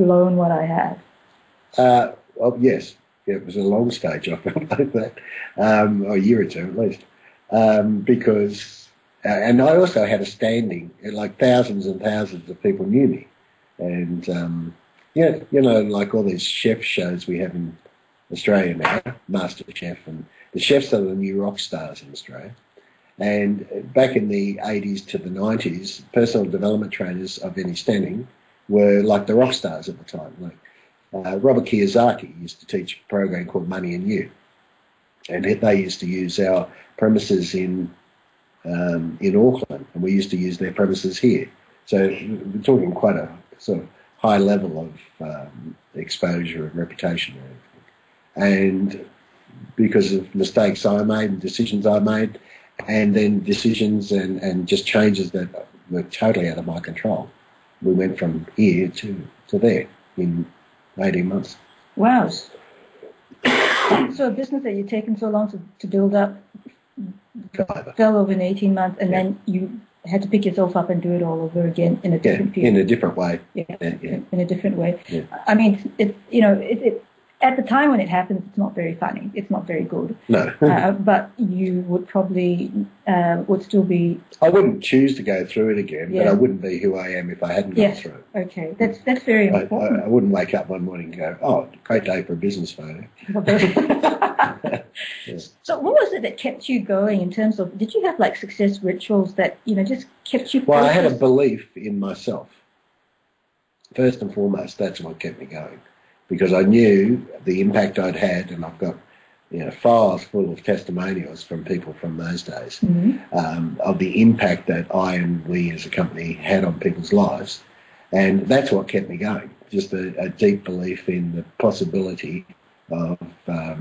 blown what I had? Well, yes. Yeah, it was a long stage, I felt like that, a year or two at least, because, and I also had a standing, like thousands and thousands of people knew me. And, yeah, you know, like all these chef shows we have in Australia now, Master Chef, and the chefs are the new rock stars in Australia. And back in the 80s to the 90s, personal development trainers of any standing were like the rock stars at the time. Like Robert Kiyosaki used to teach a program called Money and You, and they used to use our premises in Auckland, and we used to use their premises here. So we're talking quite a sort of high level of exposure and reputation and everything. And because of mistakes I made and decisions I made, and then decisions and just changes that were totally out of my control, we went from here to there in 18 months. Wow. So a business that you've taken so long to build up fell over in 18 months, and then you had to pick yourself up and do it all over again in a different period. In a different way. In a different way. Yeah. I mean, it at the time when it happens, it's not very funny. It's not very good. No. But you would probably would still be. I wouldn't choose to go through it again, but I wouldn't be who I am if I hadn't gone through it. Okay, that's very important. I wouldn't wake up one morning and go, "Oh, great day for a business photo." So what was it that kept you going in terms of, did you have like success rituals that, just kept you focused? Well, I had a belief in myself. First and foremost, that's what kept me going, because I knew the impact I'd had, and I've got files full of testimonials from people from those days of the impact that I and we as a company had on people's lives. And that's what kept me going, just a deep belief in the possibility of how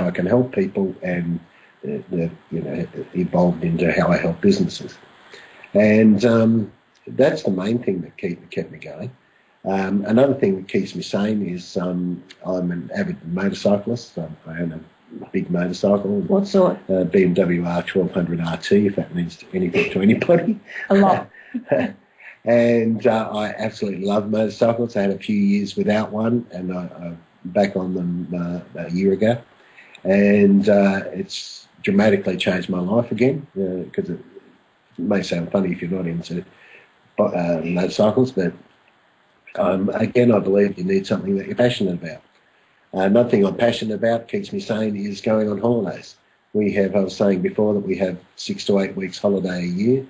I can help people, and evolved into how I help businesses. And that's the main thing that kept me going. Another thing that keeps me sane is I'm an avid motorcyclist. I own a big motorcycle. What sort? BMW R1200 RT, if that means anything to anybody. A lot. And I absolutely love motorcycles. I had a few years without one, and I'm back on them a year ago. And it's dramatically changed my life again, because it may sound funny if you're not into motorcycles, but again, I believe you need something that you're passionate about. Another thing I'm passionate about, keeps me sane, is going on holidays. I was saying before that we have 6 to 8 weeks holiday a year.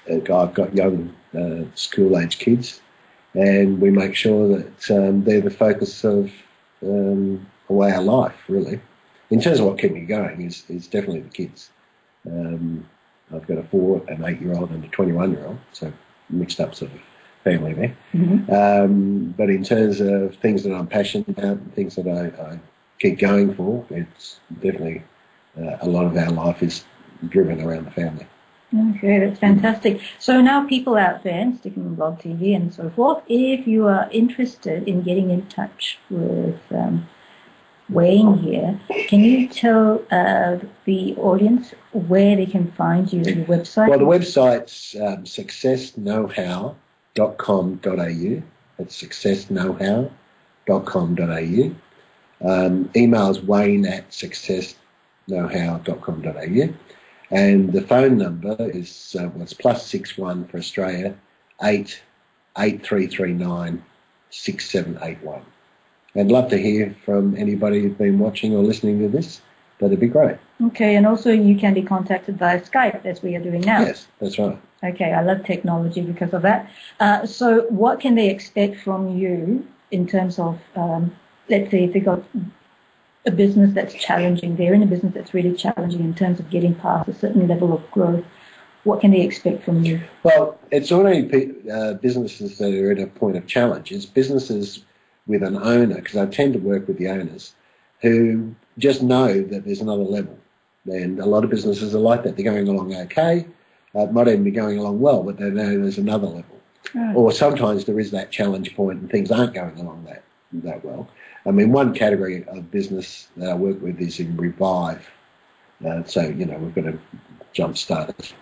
I've got young school-age kids, and we make sure that they're the focus of our life, really. In terms of what kept me going is definitely the kids. I've got a 4, an 8-year-old and a 21-year-old, so mixed up sort of family there. But in terms of things that I'm passionate about and things that I keep going for, it's definitely a lot of our life is driven around the family. Okay, that's fantastic. So now people out there, and sticking on Blog TV and so forth, if you are interested in getting in touch with Wayne here, can you tell the audience where they can find you, your website? Well, the website's successknowhow.com.au. It's successknowhow.com.au. Email's wayne@successknowhow.com.au. And the phone number is it's +61 for Australia, 88339 6781. I'd love to hear from anybody who's been watching or listening to this. That'd be great. Okay, and also you can be contacted via Skype, as we are doing now. Yes, that's right. Okay, I love technology because of that. So what can they expect from you in terms of, let's say if they got a business that's challenging, they're in a business that's really challenging in terms of getting past a certain level of growth, what can they expect from you? Well, it's already businesses that are at a point of challenge. It's businesses with an owner, because I tend to work with the owners who just know that there's another level. And a lot of businesses are like that. They're going along okay, might even be going along well, but they know there's another level. Right. Or sometimes there is that challenge point and things aren't going along that well. I mean, one category of business that I work with is in revive. So, we've got to jump start it.